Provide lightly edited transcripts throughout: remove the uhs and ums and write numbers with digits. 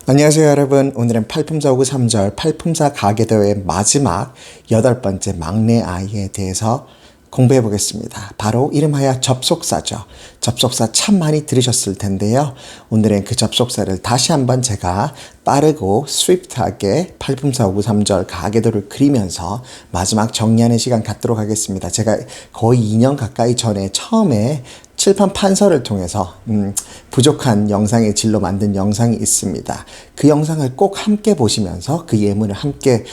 안녕하세요 여러분. 오늘은 팔품사 5구 3절 팔품사 가계도의 마지막 8번째 막내 아이에 대해서 공부해 보겠습니다. 바로 이름하여 접속사죠. 접속사 참 많이 들으셨을 텐데요. 오늘은 그 접속사를 다시 한번 제가 빠르고 스위프트하게 팔품사 5구 3절 가계도를 그리면서 마지막 정리하는 시간 갖도록 하겠습니다. 제가 거의 2년 가까이 전에 처음에 칠판 판서를 통해서 부족한 영상의 질로 만든 영상이 있습니다. 그 영상을 꼭 함께 보시면서 그 예문을 함께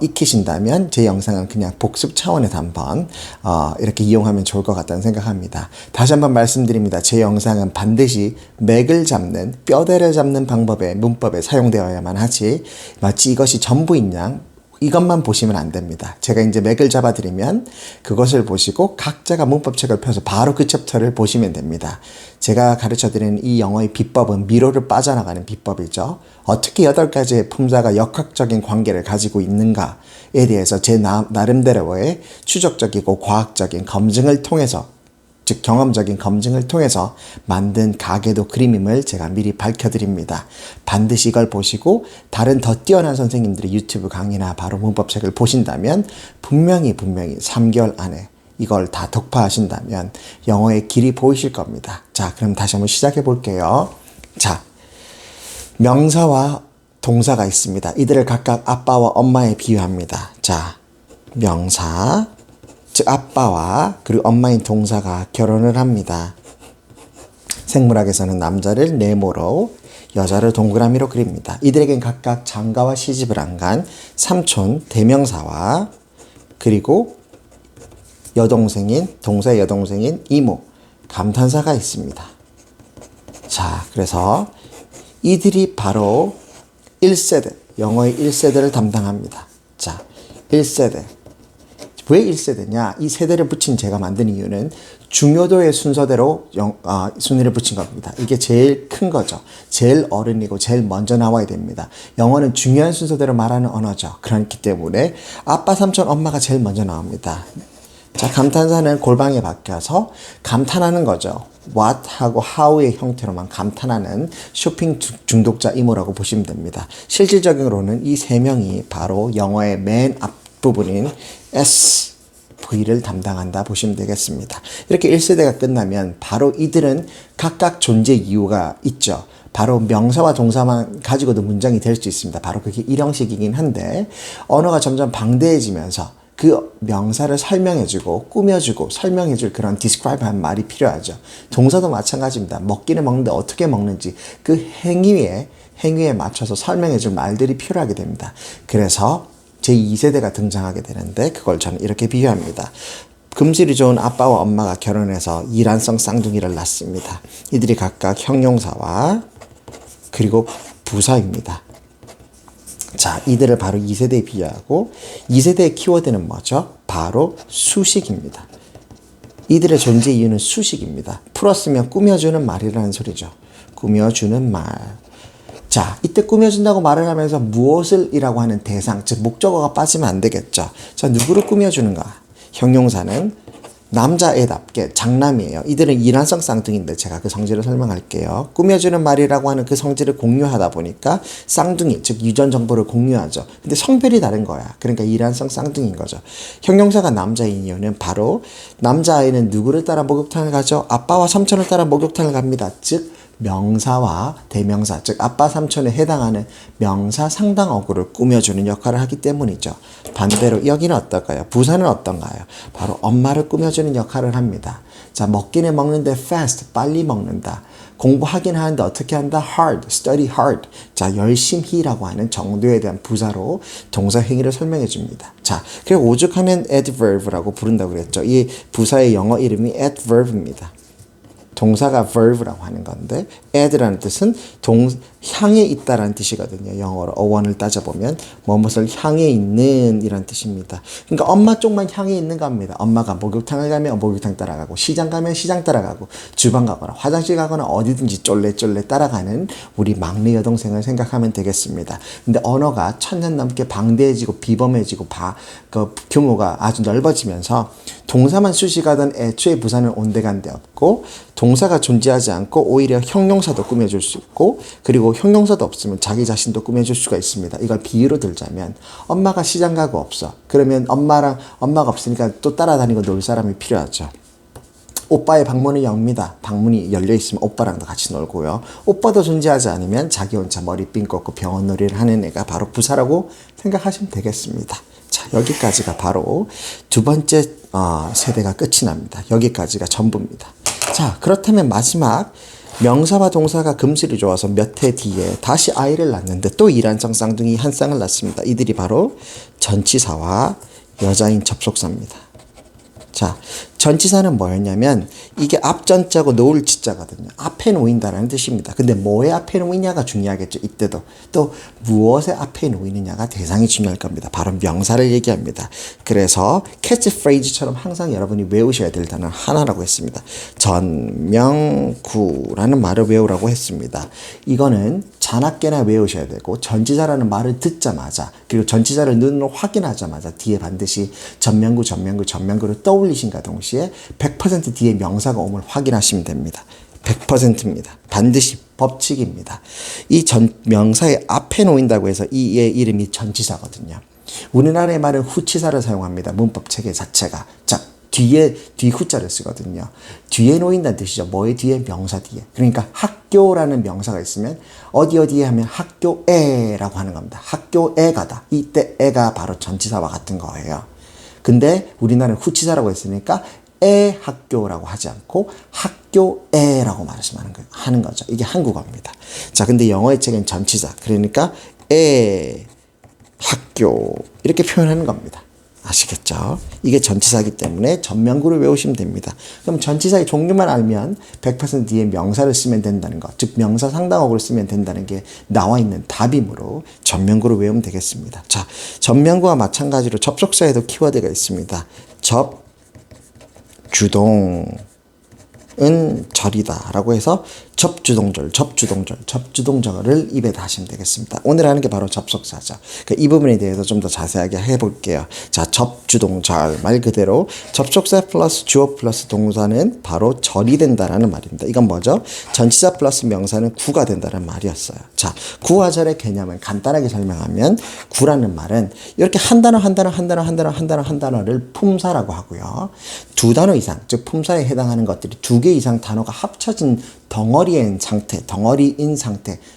익히신다면 제 영상은 그냥 복습 차원에서 한번 이렇게 이용하면 좋을 것 같다는 생각합니다. 다시 한번 말씀드립니다. 제 영상은 반드시 맥을 잡는 뼈대를 잡는 방법의 문법에 사용되어야만 하지 마치 이것이 전부인 양 이것만 보시면 안 됩니다. 제가 이제 맥을 잡아드리면 그것을 보시고 각자가 문법책을 펴서 바로 그 챕터를 보시면 됩니다. 제가 가르쳐드리는 이 영어의 비법은 미로를 빠져나가는 비법이죠. 어떻게 8가지의 품사가 역학적인 관계를 가지고 있는가에 대해서 제 나름대로의 추적적이고 과학적인 검증을 통해서 즉 경험적인 검증을 통해서 만든 가계도 그림임을 제가 미리 밝혀드립니다. 반드시 이걸 보시고 다른 더 뛰어난 선생님들의 유튜브 강의나 바로 문법책을 보신다면 분명히 3개월 안에 이걸 다 독파하신다면 영어의 길이 보이실 겁니다. 자, 그럼 다시 한번 시작해 볼게요. 자, 명사와 동사가 있습니다. 이들을 각각 아빠와 엄마에 비유합니다. 자, 명사 즉 아빠와 그리고 엄마인 동사가 결혼을 합니다. 생물학에서는 남자를 네모로 여자를 동그라미로 그립니다. 이들에겐 각각 장가와 시집을 안 간 삼촌 대명사와 그리고 동사의 여동생인 이모 감탄사가 있습니다. 자, 그래서 이들이 바로 1세대, 영어의 1세대를 담당합니다. 자, 1세대. 왜 1세대냐? 이 세대를 붙인 제가 만든 이유는 중요도의 순서대로 순위를 붙인 겁니다. 이게 제일 큰 거죠. 제일 어른이고 제일 먼저 나와야 됩니다. 영어는 중요한 순서대로 말하는 언어죠. 그렇기 때문에 아빠, 삼촌, 엄마가 제일 먼저 나옵니다. 자, 감탄사는 골방에 바뀌어서 감탄하는 거죠. what하고 how의 형태로만 감탄하는 쇼핑 중독자 이모라고 보시면 됩니다. 실질적으로는 이 세 명이 바로 영어의 맨 앞부분인 SV를 담당한다 보시면 되겠습니다. 이렇게 1세대가 끝나면 바로 이들은 각각 존재 이유가 있죠. 바로 명사와 동사만 가지고도 문장이 될 수 있습니다. 바로 그게 일형식이긴 한데 언어가 점점 방대해지면서 그 명사를 설명해주고 꾸며주고 설명해줄 그런 describe한 말이 필요하죠. 동사도 마찬가지입니다. 먹기는 먹는데 어떻게 먹는지 그 행위에 맞춰서 설명해줄 말들이 필요하게 됩니다. 그래서 제2세대가 등장하게 되는데 그걸 저는 이렇게 비유합니다. 금슬이 좋은 아빠와 엄마가 결혼해서 이란성 쌍둥이를 낳습니다. 이들이 각각 형용사와 그리고 부사입니다. 자, 이들을 바로 2세대에 비유하고 2세대의 키워드는 뭐죠? 바로 수식입니다. 이들의 존재 이유는 수식입니다. 풀었으면 꾸며주는 말이라는 소리죠. 꾸며주는 말. 자, 이때 꾸며준다고 말을 하면서 무엇을 이라고 하는 대상, 즉 목적어가 빠지면 안 되겠죠. 자, 누구를 꾸며주는가? 형용사는 남자애답게 장남이에요. 이들은 이란성 쌍둥이인데 제가 그 성질을 설명할게요. 꾸며주는 말이라고 하는 그 성질을 공유하다 보니까 쌍둥이, 즉 유전 정보를 공유하죠. 근데 성별이 다른 거야. 그러니까 이란성 쌍둥이인 거죠. 형용사가 남자인 이유는 바로 남자아이는 누구를 따라 목욕탕을 가죠? 아빠와 삼촌을 따라 목욕탕을 갑니다. 즉 명사와 대명사, 즉 아빠 삼촌에 해당하는 명사 상당 어구를 꾸며주는 역할을 하기 때문이죠. 반대로 여기는 어떨까요? 부사는 어떤가요? 바로 엄마를 꾸며주는 역할을 합니다. 자, 먹기는 먹는데 fast, 빨리 먹는다. 공부하긴 하는데 어떻게 한다? hard, study hard. 자, 열심히라고 하는 정도에 대한 부사로 동사 행위를 설명해 줍니다. 자, 그리고 오죽하면 adverb라고 부른다고 그랬죠. 이 부사의 영어 이름이 adverb입니다. 동사가 verb라고 하는 건데 add라는 뜻은 향해 있다라는 뜻이거든요. 영어로 어원을 따져보면 무엇을 향해 있는 이란 뜻입니다. 그러니까 엄마 쪽만 향해 있는 겁니다. 엄마가 목욕탕을 가면 목욕탕 따라가고 시장 가면 시장 따라가고 주방 가거나 화장실 가거나 어디든지 쫄래쫄래 따라가는 우리 막내 여동생을 생각하면 되겠습니다. 근데 언어가 1000년 넘게 방대해지고 비범해지고 그 규모가 아주 넓어지면서 동사만 수식하던 애초에 부사는 온데간데 없고 동사가 존재하지 않고 오히려 형용사도 꾸며줄 수 있고 그리고 그리고 형용사도 없으면 자기 자신도 꾸며줄 수가 있습니다. 이걸 비유로 들자면 엄마가 시장 가고 없어. 그러면 엄마가 없으니까 또 따라다니고 놀 사람이 필요하죠. 오빠의 방문이 엽니다. 방문이 열려있으면 오빠랑도 같이 놀고요. 오빠도 존재하지 않으면 자기 혼자 머리 삥 꺾고 병원놀이를 하는 애가 바로 부사라고 생각하시면 되겠습니다. 자, 여기까지가 바로 두 번째 세대가 끝이 납니다. 여기까지가 전부입니다. 자, 그렇다면 마지막 명사와 동사가 금슬이 좋아서 몇 해 뒤에 다시 아이를 낳는데 또 이란성 쌍둥이 한 쌍을 낳습니다. 이들이 바로 전치사와 여자인 접속사입니다. 자, 전치사는 뭐였냐면 이게 앞전자고 놓을 치자거든요. 앞에 놓인다는 뜻입니다. 근데 뭐의 앞에 놓이냐가 중요하겠죠. 이때도. 또 무엇의 앞에 놓이느냐가 대상이 중요할 겁니다. 바로 명사를 얘기합니다. 그래서 캐치프레이즈처럼 항상 여러분이 외우셔야 될 단어는 하나라고 했습니다. 전명구라는 말을 외우라고 했습니다. 이거는 자나깨나 외우셔야 되고 전치사라는 말을 듣자마자 그리고 전치사를 눈으로 확인하자마자 뒤에 반드시 전명구를 떠올리신가 동시에 100% 뒤에 명사가 옴을 확인하시면 됩니다. 100%입니다. 반드시 법칙입니다. 이 명사의 앞에 놓인다고 해서 이의 이름이 전치사거든요. 우리나라의 말은 후치사를 사용합니다. 문법 체계 자체가. 자, 뒤에 후자를 쓰거든요. 뒤에 놓인다는 뜻이죠. 뭐의 뒤에? 명사 뒤에. 그러니까 학교라는 명사가 있으면 어디에 하면 학교에라고 하는 겁니다. 학교에 가다. 이때 에가 바로 전치사와 같은 거예요. 근데 우리나라는 후치사라고 했으니까 에 학교라고 하지 않고 학교에라고 하는 거죠. 이게 한국어입니다. 자, 근데 영어의 책은 전치사. 그러니까 에 학교 이렇게 표현하는 겁니다. 아시겠죠? 이게 전치사이기 때문에 전명구를 외우시면 됩니다. 그럼 전치사의 종류만 알면 100% 뒤에 명사를 쓰면 된다는 것, 즉 명사 상당어구를 쓰면 된다는 게 나와 있는 답이므로 전명구를 외우면 되겠습니다. 자, 전명구와 마찬가지로 접속사에도 키워드가 있습니다. 주동은 절이다 라고 해서 접주동절을 입에다 하시면 되겠습니다. 오늘 하는 게 바로 접속사죠. 그러니까 이 부분에 대해서 좀 더 자세하게 해볼게요. 자, 접주동절 말 그대로 접속사 플러스 주어 플러스 동사는 바로 절이 된다라는 말입니다. 이건 뭐죠? 전치사 플러스 명사는 구가 된다는 말이었어요. 자, 구와 절의 개념을 간단하게 설명하면 구라는 말은 이렇게 한 단어를 품사라고 하고요. 두 단어 이상, 즉 품사에 해당하는 것들이 두 개 이상 단어가 합쳐진 덩어리인 상태,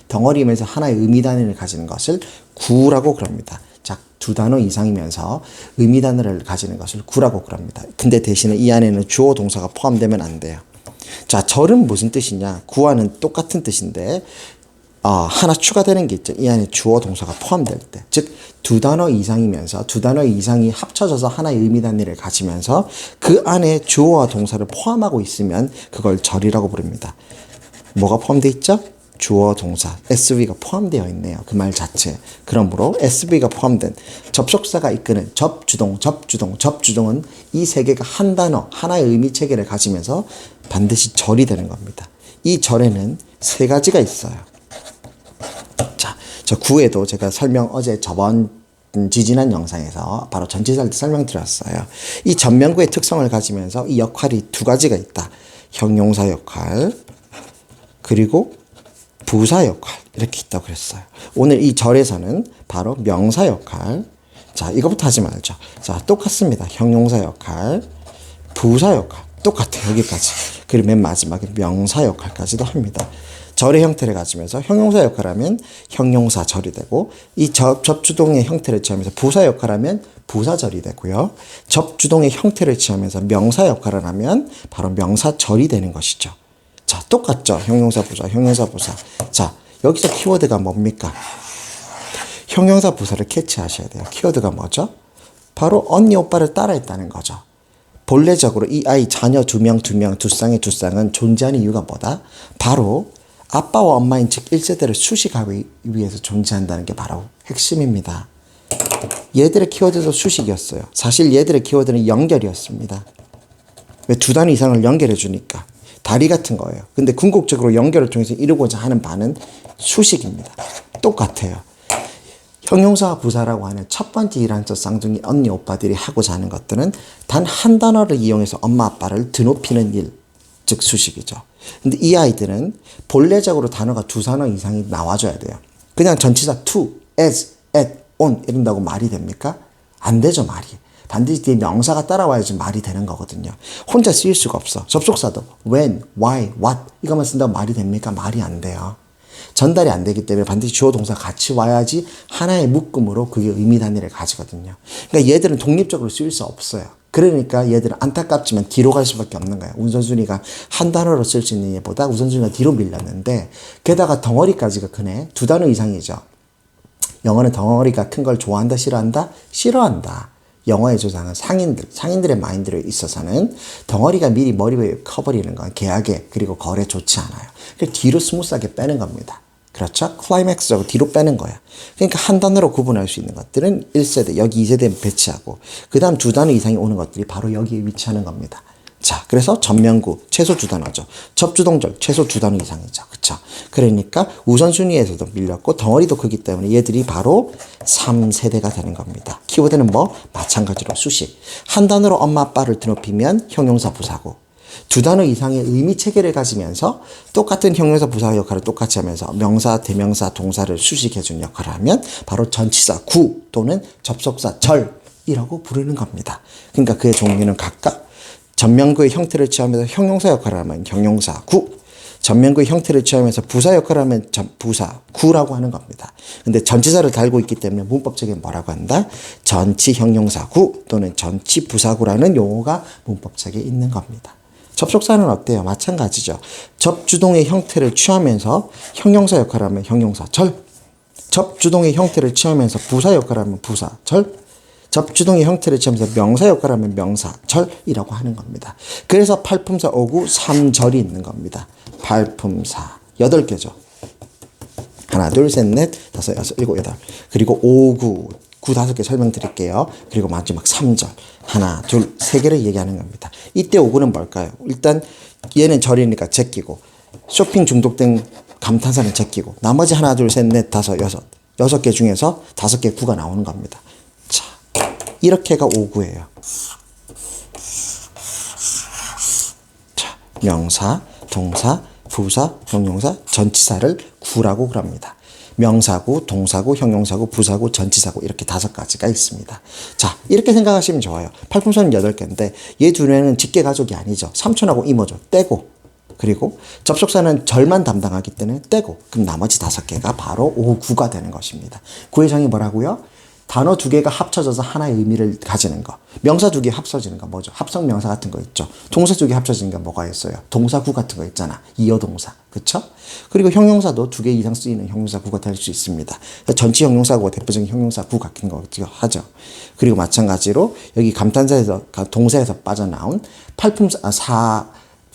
덩어리면서 하나의 의미 단위를 가지는 것을 구라고 그럽니다. 자, 두 단어 이상이면서 의미 단위를 가지는 것을 구라고 그럽니다. 근데 대신에 이 안에는 주어 동사가 포함되면 안 돼요. 자, 절은 무슨 뜻이냐? 구와는 똑같은 뜻인데 하나 추가되는 게 있죠. 이 안에 주어 동사가 포함될 때. 즉, 두 단어 이상이면서 두 단어 이상이 합쳐져서 하나의 의미 단위를 가지면서 그 안에 주어와 동사를 포함하고 있으면 그걸 절이라고 부릅니다. 뭐가 포함되어 있죠? 주어, 동사, SV가 포함되어 있네요. 그 말 자체. 그러므로 SV가 포함된 접속사가 이끄는 접주동은 이 세 개가 한 단어, 하나의 의미 체계를 가지면서 반드시 절이 되는 겁니다. 이 절에는 세 가지가 있어요. 자, 저 구에도 제가 어제 저번 지지난 영상에서 바로 전치사를 설명드렸어요. 이 전명구의 특성을 가지면서 이 역할이 두 가지가 있다. 형용사 역할, 그리고 부사 역할 이렇게 있다고 그랬어요. 오늘 이 절에서는 바로 명사 역할. 자, 이거부터 하지 말죠. 자, 똑같습니다. 형용사 역할, 부사 역할 똑같아요. 여기까지. 그리고 맨 마지막에 명사 역할까지도 합니다. 절의 형태를 가지면서 형용사 역할하면 형용사 절이 되고 이 접주동의 형태를 취하면서 부사 역할하면 부사절이 되고요. 접주동의 형태를 취하면서 명사 역할을 하면 바로 명사절이 되는 것이죠. 자, 똑같죠? 형용사 부사. 자, 여기서 키워드가 뭡니까? 형용사 부사를 캐치하셔야 돼요. 키워드가 뭐죠? 바로 언니 오빠를 따라했다는 거죠. 본래적으로 이 아이 자녀 두 쌍의 두 쌍은 존재하는 이유가 뭐다? 바로 아빠와 엄마인 즉 1세대를 수식하기 위해서 존재한다는 게 바로 핵심입니다. 얘들의 키워드도 수식이었어요. 사실 얘들의 키워드는 연결이었습니다. 왜 두 단위 이상을 연결해 주니까. 다리 같은 거예요. 근데 궁극적으로 연결을 통해서 이루고자 하는 바는 수식입니다. 똑같아요. 형용사와 부사라고 하는 첫 번째 이란적 쌍둥이 언니 오빠들이 하고자 하는 것들은 단 한 단어를 이용해서 엄마 아빠를 드높이는 일, 즉 수식이죠. 근데 이 아이들은 본래적으로 단어가 두 단어 이상이 나와줘야 돼요. 그냥 전치사 to, as, at, on 이런다고 말이 됩니까? 안 되죠, 말이. 반드시 뒤에 명사가 따라와야지 말이 되는 거거든요. 혼자 쓰일 수가 없어. 접속사도 when, why, what 이것만 쓴다고 말이 됩니까? 말이 안 돼요. 전달이 안 되기 때문에 반드시 주어 동사 같이 와야지 하나의 묶음으로 그게 의미 단위를 가지거든요. 그러니까 얘들은 독립적으로 쓰일 수 없어요. 그러니까 얘들은 안타깝지만 뒤로 갈 수밖에 없는 거예요. 우선순위가 한 단어로 쓸 수 있는 얘보다 우선순위가 뒤로 밀렸는데 게다가 덩어리까지가 크네. 두 단어 이상이죠. 영어는 덩어리가 큰 걸 좋아한다, 싫어한다? 싫어한다. 영어의 조상은 상인들의 마인드에 있어서는 덩어리가 미리 머리 위에 커버리는 건 계약에 그리고 거래에 좋지 않아요. 그래서 뒤로 스무스하게 빼는 겁니다. 그렇죠? 클라이맥스적으로 뒤로 빼는 거야. 그러니까 한 단어로 구분할 수 있는 것들은 1세대, 여기 2세대 배치하고 그 다음 두 단어 이상이 오는 것들이 바로 여기에 위치하는 겁니다. 자, 그래서 전면구 최소 두 단어죠. 접주동절 최소 두 단어 이상이죠. 그쵸? 그러니까 우선순위에서도 밀렸고 덩어리도 크기 때문에 얘들이 바로 3세대가 되는 겁니다. 키워드는 뭐? 마찬가지로 수식. 한 단어로 엄마 아빠를 드높이면 형용사 부사고 두 단어 이상의 의미 체계를 가지면서 똑같은 형용사 부사 역할을 똑같이 하면서 명사, 대명사, 동사를 수식해주는 역할을 하면 바로 전치사 구 또는 접속사 절이라고 부르는 겁니다. 그러니까 그의 종류는 각각 전면구의 형태를 취하면서 형용사 역할을 하면 형용사 구, 전면구의 형태를 취하면서 부사 역할을 하면 부사 구라고 하는 겁니다. 근데 전치사를 달고 있기 때문에 문법적인 뭐라고 한다? 전치 형용사 구 또는 전치 부사구라는 용어가 문법책에 있는 겁니다. 접속사는 어때요? 마찬가지죠. 접주동의 형태를 취하면서 형용사 역할을 하면 형용사 절, 접주동의 형태를 취하면서 부사 역할을 하면 부사 절, 접주동의 형태를 취하면서 명사 역할을 하면 명사 절이라고 하는 겁니다. 그래서 팔품사 5구 3절이 있는 겁니다. 팔품사 8개죠. 하나, 둘, 셋, 넷, 다섯, 여섯, 일곱, 여덟. 그리고 5구 9, 5개 설명드릴게요. 그리고 마지막 3절. 하나, 둘, 3개를 얘기하는 겁니다. 이때 5구는 뭘까요? 일단 얘는 절이니까 제끼고 쇼핑 중독된 감탄사는 제끼고 나머지 하나, 둘, 셋, 넷, 다섯, 여섯. 6개 중에서 5개 구가 나오는 겁니다. 자, 이렇게가 5구예요. 자, 명사, 동사, 부사, 형용사, 전치사를 구라고 그럽니다. 명사구, 동사구, 형용사구, 부사구, 전치사구 이렇게 5가지가 있습니다. 자, 이렇게 생각하시면 좋아요. 팔품사는 8개인데 얘 둘에는 직계 가족이 아니죠. 삼촌하고 이모죠. 떼고 그리고 접속사는 절만 담당하기 때문에 떼고 그럼 나머지 5개가 바로 5, 9가 되는 것입니다. 구의 정의 뭐라고요? 단어 2개가 합쳐져서 하나의 의미를 가지는 거. 명사 2개 합쳐지는 거 뭐죠? 합성 명사 같은 거 있죠. 동사 2개 합쳐지는 게 뭐가 있어요? 동사구 같은 거 있잖아. 이어동사. 그쵸? 그리고 형용사도 2개 이상 쓰이는 형용사구가 될 수 있습니다. 전치 형용사구가 대표적인 형용사구 같은 거 하죠. 그리고 마찬가지로 여기 감탄사에서 동사에서 빠져나온 팔품사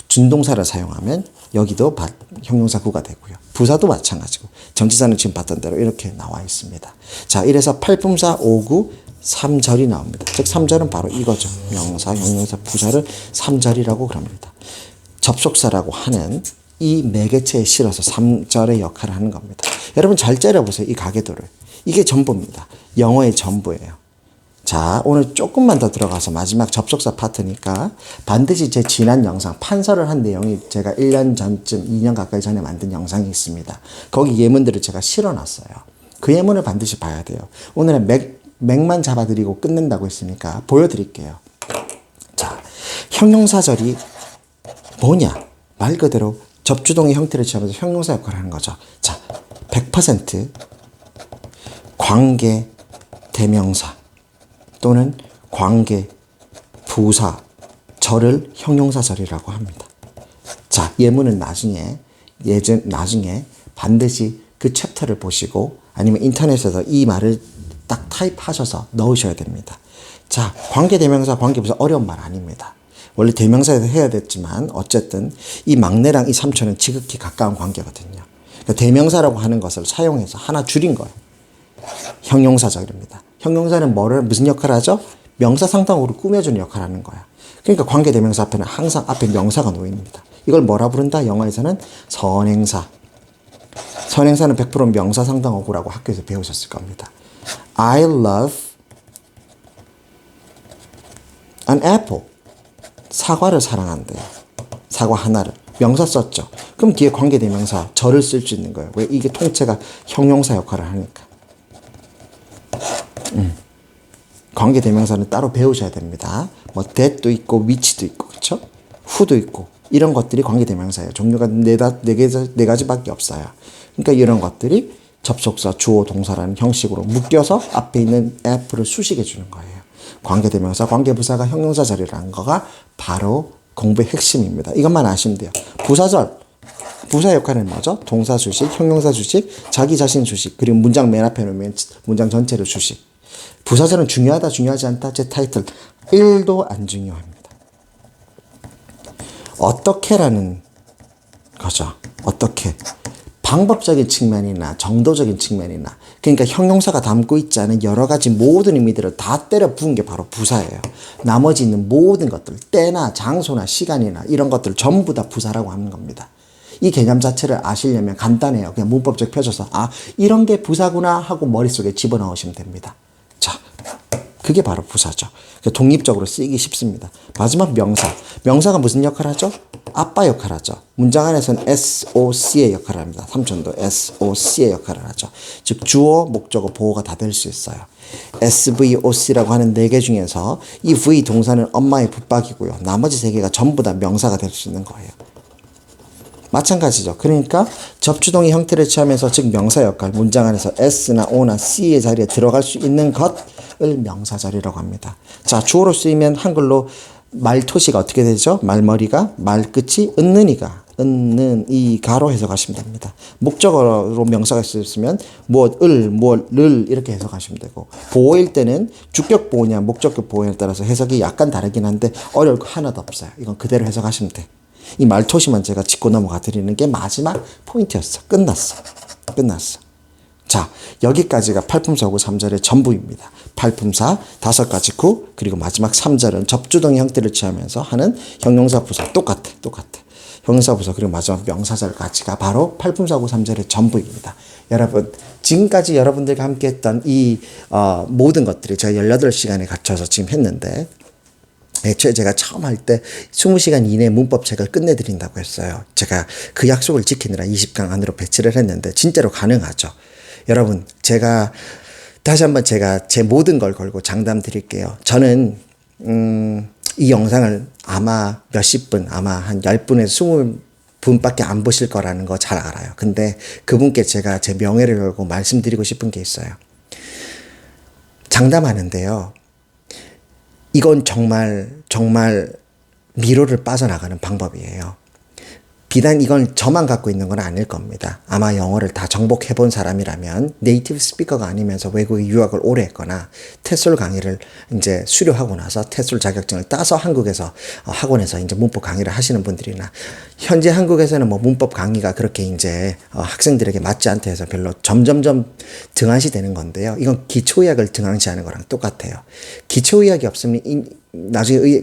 준동사를 사용하면 여기도 형용사구가 되고요. 부사도 마찬가지고 전치사는 지금 봤던 대로 이렇게 나와 있습니다. 자, 이래서 팔품사 5구 3절이 나옵니다. 즉 3절은 바로 이거죠. 명사, 형용사, 부사를 3절이라고 그럽니다. 접속사라고 하는 이 매개체에 실어서 3절의 역할을 하는 겁니다. 여러분 잘 째려보세요. 이 가계도를. 이게 전부입니다. 영어의 전부예요. 자, 오늘 조금만 더 들어가서 마지막 접속사 파트니까 반드시 제 지난 영상 판서를 한 내용이 제가 1년 전쯤 2년 가까이 전에 만든 영상이 있습니다. 거기 예문들을 제가 실어놨어요. 그 예문을 반드시 봐야 돼요. 오늘은 맥만 잡아드리고 끝낸다고 했으니까 보여드릴게요. 자, 형용사절이 뭐냐? 말 그대로 접주동의 형태를 취하면서 형용사 역할을 하는 거죠. 자, 100% 관계 대명사 또는 관계 부사 절을 형용사절이라고 합니다. 자, 예문은 나중에 반드시 그 챕터를 보시고 아니면 인터넷에서 이 말을 딱 타입하셔서 넣으셔야 됩니다. 자, 관계 대명사, 관계 부사 어려운 말 아닙니다. 원래 대명사에서 해야 됐지만 어쨌든 이 막내랑 이 삼촌은 지극히 가까운 관계거든요. 그러니까 대명사라고 하는 것을 사용해서 하나 줄인 거예요. 형용사절입니다. 형용사는 무슨 역할을 하죠? 명사 상당으로 꾸며주는 역할을 하는 거야. 그러니까 관계대명사 앞에는 항상 앞에 명사가 놓입니다. 이걸 뭐라 부른다? 영어에서는 선행사. 선행사는 100% 명사 상당어구라고 학교에서 배우셨을 겁니다. I love an apple. 사과를 사랑한대요. 사과 하나를. 명사 썼죠. 그럼 뒤에 관계대명사 저를 쓸 수 있는 거예요. 왜? 이게 통째가 형용사 역할을 하니까. 관계대명사는 따로 배우셔야 됩니다. 뭐 that도 있고 which도 있고 그렇죠? who도 있고 이런 것들이 관계대명사예요. 종류가 네 가지밖에 없어요. 그러니까 이런 것들이 접속사, 주어, 동사라는 형식으로 묶여서 앞에 있는 f를 수식해 주는 거예요. 관계대명사, 관계부사가 형용사 자리라는 거가 바로 공부의 핵심입니다. 이것만 아시면 돼요. 부사절, 부사 역할은 뭐죠? 동사 수식, 형용사 수식, 자기 자신 수식, 그리고 문장 맨 앞에 놓으면 문장 전체를 수식. 부사절은 중요하다, 중요하지 않다, 제 타이틀 1도 안 중요합니다. 어떻게라는 거죠. 어떻게. 방법적인 측면이나 정도적인 측면이나 그러니까 형용사가 담고 있지 않은 여러 가지 모든 의미들을 다 때려 부은 게 바로 부사예요. 나머지 있는 모든 것들, 때나 장소나 시간이나 이런 것들 전부 다 부사라고 하는 겁니다. 이 개념 자체를 아시려면 간단해요. 그냥 문법적 펴줘서 아 이런 게 부사구나 하고 머릿속에 집어넣으시면 됩니다. 자, 그게 바로 부사죠. 독립적으로 쓰이기 쉽습니다. 마지막 명사. 명사가 무슨 역할을 하죠? 아빠 역할을 하죠. 문장 안에서는 SOC의 역할을 합니다. 삼촌도 SOC의 역할을 하죠. 즉 주어, 목적어, 보어가 다 될 수 있어요. SVOC라고 하는 4개 중에서 이 V 동사는 엄마의 붙박이고요. 나머지 3개가 전부 다 명사가 될 수 있는 거예요. 마찬가지죠. 그러니까 접주동의 형태를 취하면서 즉 명사 역할, 문장 안에서 S나 O나 C의 자리에 들어갈 수 있는 것을 명사 자리라고 합니다. 자, 주어로 쓰이면 한글로 말토시가 어떻게 되죠? 말머리가, 말끝이 은는이가, 은는이가로 해석하시면 됩니다. 목적어로 명사가 쓰였으면 무엇을, 무엇을 이렇게 해석하시면 되고 보호일 때는 주격 보호냐 목적격 보호냐에 따라서 해석이 약간 다르긴 한데 어려울 거 하나도 없어요. 이건 그대로 해석하시면 돼. 이 말토시만 제가 짚고 넘어가 드리는 게 마지막 포인트였어. 끝났어. 자, 여기까지가 팔품사구 3절의 전부입니다. 팔품사 5가지 구 그리고 마지막 3절은 접주동의 형태를 취하면서 하는 형용사 부사 똑같아. 형용사 부사 그리고 마지막 명사절까지가 바로 팔품사구 3절의 전부입니다. 여러분 지금까지 여러분들과 함께 했던 이 모든 것들이 제가 18시간에 갖춰서 지금 했는데 애초에 제가 처음 할 때 20시간 이내에 문법책을 끝내드린다고 했어요. 제가 그 약속을 지키느라 20강 안으로 배치를 했는데 진짜로 가능하죠. 여러분 제가 다시 한번 제가 제 모든 걸 걸고 장담 드릴게요. 저는 이 영상을 아마 몇십 분 아마 한 10분에서 20분밖에 안 보실 거라는 거 잘 알아요. 근데 그분께 제가 제 명예를 걸고 말씀드리고 싶은 게 있어요. 장담하는데요. 이건 정말 미로를 빠져나가는 방법이에요. 비단 이건 저만 갖고 있는 건 아닐 겁니다. 아마 영어를 다 정복해 본 사람이라면 네이티브 스피커가 아니면서 외국에 유학을 오래 했거나 테솔 강의를 이제 수료하고 나서 테솔 자격증을 따서 한국에서 학원에서 이제 문법 강의를 하시는 분들이나 현재 한국에서는 뭐 문법 강의가 그렇게 이제 학생들에게 맞지 않다 해서 별로 점점점 등한시되는 건데요. 이건 기초의학을 등한시하는 거랑 똑같아요. 기초의학이 없으면 나중에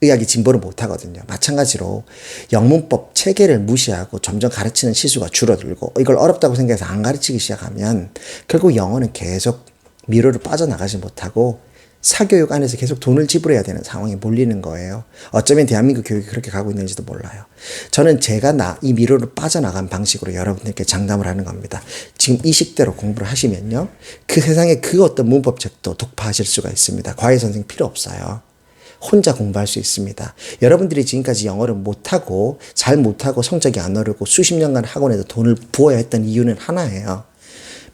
의학이 진보를 못하거든요. 마찬가지로 영문법 체계를 무시하고 점점 가르치는 시수가 줄어들고 이걸 어렵다고 생각해서 안 가르치기 시작하면 결국 영어는 계속 미로를 빠져나가지 못하고 사교육 안에서 계속 돈을 지불해야 되는 상황에 몰리는 거예요. 어쩌면 대한민국 교육이 그렇게 가고 있는지도 몰라요. 저는 제가 이 미로를 빠져나간 방식으로 여러분들께 장담을 하는 겁니다. 지금 이 식대로 공부를 하시면요. 그 세상에 그 어떤 문법책도 독파하실 수가 있습니다. 과외 선생 필요 없어요. 혼자 공부할 수 있습니다. 여러분들이 지금까지 영어를 못하고 잘 못하고 성적이 안 오르고 수십 년간 학원에도 돈을 부어야 했던 이유는 하나예요.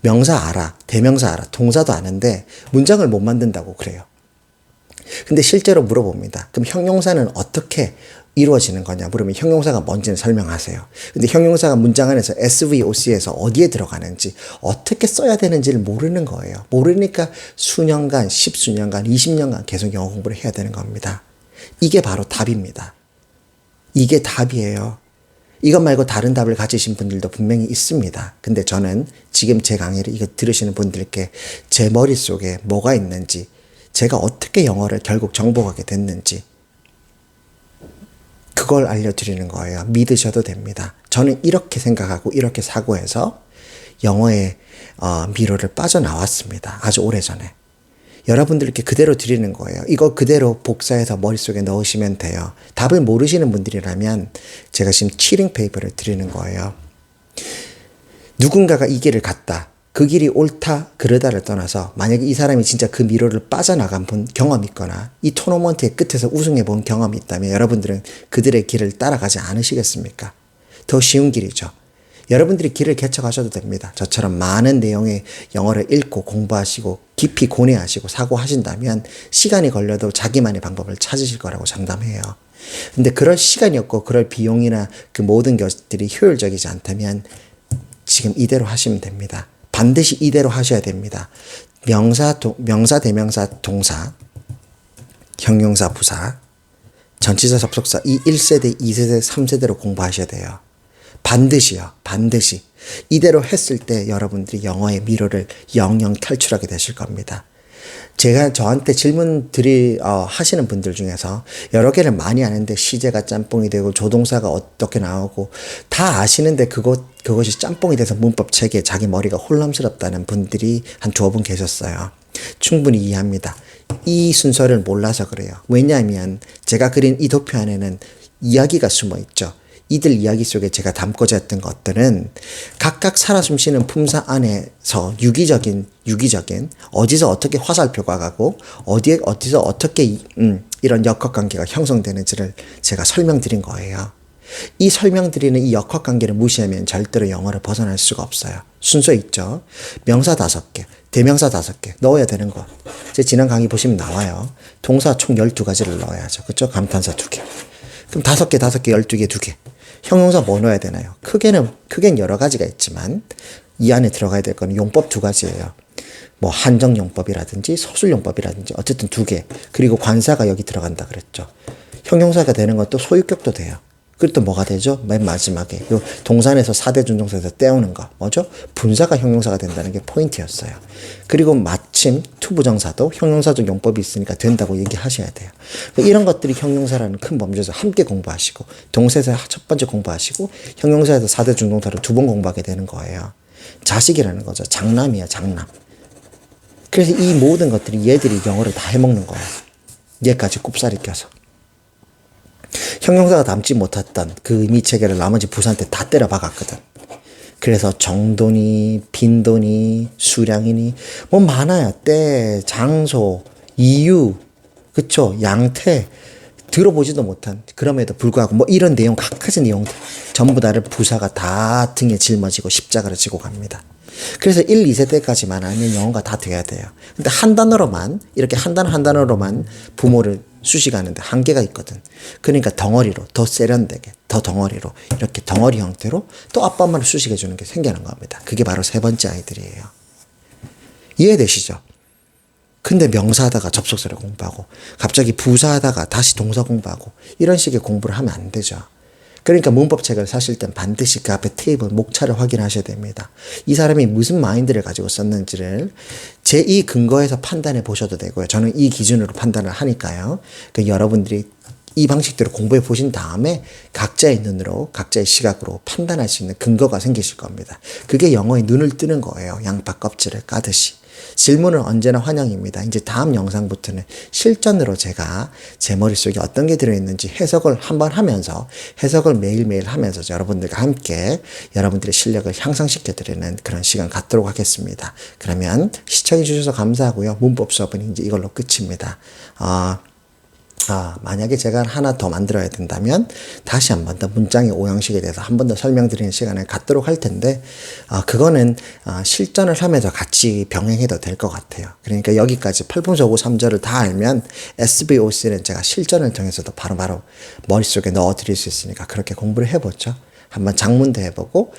명사 알아, 대명사 알아, 동사도 아는데 문장을 못 만든다고 그래요. 근데 실제로 물어봅니다. 그럼 형용사는 어떻게 이루어지는 거냐 물으면 형용사가 뭔지는 설명하세요. 근데 형용사가 문장 안에서 SVOC에서 어디에 들어가는지 어떻게 써야 되는지를 모르는 거예요. 모르니까 수년간, 10수년간, 20년간 계속 영어 공부를 해야 되는 겁니다. 이게 바로 답입니다. 이게 답이에요. 이것 말고 다른 답을 가지신 분들도 분명히 있습니다. 근데 저는 지금 제 강의를 이거 들으시는 분들께 제 머릿속에 뭐가 있는지 제가 어떻게 영어를 결국 정복하게 됐는지 그걸 알려드리는 거예요. 믿으셔도 됩니다. 저는 이렇게 생각하고 이렇게 사고해서 영어의 미로를 빠져나왔습니다. 아주 오래전에. 여러분들께 그대로 드리는 거예요. 이거 그대로 복사해서 머릿속에 넣으시면 돼요. 답을 모르시는 분들이라면 제가 지금 치링 페이퍼를 드리는 거예요. 누군가가 이 길을 갔다. 그 길이 옳다, 그르다를 떠나서 만약에 이 사람이 진짜 그 미로를 빠져나간 본 경험이 있거나 이 토너먼트의 끝에서 우승해 본 경험이 있다면 여러분들은 그들의 길을 따라가지 않으시겠습니까? 더 쉬운 길이죠. 여러분들이 길을 개척하셔도 됩니다. 저처럼 많은 내용의 영어를 읽고 공부하시고 깊이 고뇌하시고 사고하신다면 시간이 걸려도 자기만의 방법을 찾으실 거라고 장담해요. 근데 그럴 시간이 없고 그럴 비용이나 그 모든 것들이 효율적이지 않다면 지금 이대로 하시면 됩니다. 반드시 이대로 하셔야 됩니다. 명사, 대명사, 동사, 형용사, 부사, 전치사, 접속사 이 1세대, 2세대, 3세대로 공부하셔야 돼요. 반드시요. 반드시. 이대로 했을 때 여러분들이 영어의 미로를 영영 탈출하게 되실 겁니다. 제가 저한테 하시는 분들 중에서 여러 개를 많이 아는데 시제가 짬뽕이 되고 조동사가 어떻게 나오고 다 아시는데 그것이 짬뽕이 돼서 문법 체계에 자기 머리가 혼란스럽다는 분들이 한 두어 분 계셨어요. 충분히 이해합니다. 이 순서를 몰라서 그래요. 왜냐하면 제가 그린 이 도표 안에는 이야기가 숨어 있죠. 이들 이야기 속에 제가 담고자 했던 것들은 각각 살아 숨쉬는 품사 안에서 유기적인 어디서 어떻게 화살표가 가고 어디서 어떻게 이런 역학관계가 형성되는지를 제가 설명드린 거예요. 이 설명드리는 이 역학관계를 무시하면 절대로 영어를 벗어날 수가 없어요. 순서 있죠. 명사 5개, 대명사 5개 넣어야 되는 거. 제 지난 강의 보시면 나와요. 동사 총 12가지를 넣어야죠. 그렇죠? 감탄사 2개. 그럼 5개, 12개, 2개. 형용사 뭐 넣어야 되나요? 크게는 여러 가지가 있지만 이 안에 들어가야 될 거는 용법 2가지예요. 뭐 한정용법이라든지 서술용법이라든지 어쨌든 2개. 그리고 관사가 여기 들어간다 그랬죠. 형용사가 되는 것도 소유격도 돼요. 그리고 또 뭐가 되죠? 맨 마지막에 요 동산에서 4대 준동사에서 떼우는 거 뭐죠? 분사가 형용사가 된다는 게 포인트였어요. 그리고 마침 투부정사도 형용사적 용법이 있으니까 된다고 얘기하셔야 돼요. 이런 것들이 형용사라는 큰 범주에서 함께 공부하시고 동사에서 첫 번째 공부하시고 형용사에서 4대 준동사를 2번 공부하게 되는 거예요. 자식이라는 거죠. 장남이에요. 장남. 그래서 이 모든 것들이 얘들이 영어를 다 해먹는 거예요. 얘까지 꼽살이 껴서. 형용사가 담지 못했던 그 의미 체계를 나머지 부사한테 다 때려 박았거든. 그래서 정도니, 빈도니, 수량이니, 뭐 많아요. 때, 장소, 이유, 그쵸? 양태, 들어보지도 못한, 그럼에도 불구하고 뭐 이런 내용, 각가지 내용들, 전부 다를 부사가 다 등에 짊어지고 십자가를 지고 갑니다. 그래서 1, 2세대까지만 알면 영어가 다 돼야 돼요. 근데 한 단어로만, 이렇게 한 단어로만 부모를 수식하는데 한계가 있거든. 그러니까 덩어리로, 더 세련되게, 더 덩어리로, 이렇게 덩어리 형태로 또 아빠 엄마를 수식해주는 게 생겨난 겁니다. 그게 바로 세 번째 아이들이에요. 이해되시죠? 근데 명사하다가 접속사를 공부하고, 갑자기 부사하다가 다시 동사 공부하고, 이런 식의 공부를 하면 안 되죠. 그러니까 문법책을 사실 땐 반드시 그 앞에 테이블, 목차를 확인하셔야 됩니다. 이 사람이 무슨 마인드를 가지고 썼는지를 제 이 근거에서 판단해 보셔도 되고요. 저는 이 기준으로 판단을 하니까요. 그러니까 여러분들이 이 방식대로 공부해 보신 다음에 각자의 눈으로, 각자의 시각으로 판단할 수 있는 근거가 생기실 겁니다. 그게 영어의 눈을 뜨는 거예요. 양파 껍질을 까듯이. 질문은 언제나 환영입니다. 이제 다음 영상부터는 실전으로 제가 제 머릿속에 어떤 게 들어있는지 해석을 한번 하면서 해석을 매일매일 하면서 여러분들과 함께 여러분들의 실력을 향상시켜 드리는 그런 시간 갖도록 하겠습니다. 그러면 시청해 주셔서 감사하고요. 문법 수업은 이제 이걸로 끝입니다. 만약에 제가 하나 더 만들어야 된다면 다시 한 번 더 문장의 오형식에 대해서 한 번 더 설명드리는 시간을 갖도록 할 텐데 그거는 실전을 하면서 같이 병행해도 될 것 같아요. 그러니까 여기까지 팔품소고 3절을 다 알면 SVOC는 제가 실전을 통해서도 바로바로 머릿속에 넣어드릴 수 있으니까 그렇게 공부를 해보죠. 한번 작문도 해보고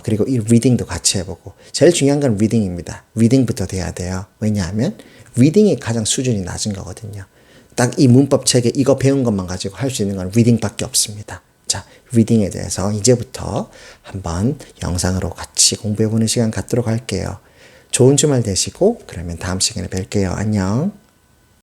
그리고 이 리딩도 같이 해보고 제일 중요한 건 리딩입니다. 리딩부터 돼야 돼요. 왜냐하면 리딩이 가장 수준이 낮은 거거든요. 딱 이 문법 체계 이거 배운 것만 가지고 할 수 있는 건 리딩밖에 없습니다. 자, 리딩에 대해서 이제부터 한번 영상으로 같이 공부해보는 시간 갖도록 할게요. 좋은 주말 되시고 그러면 다음 시간에 뵐게요. 안녕.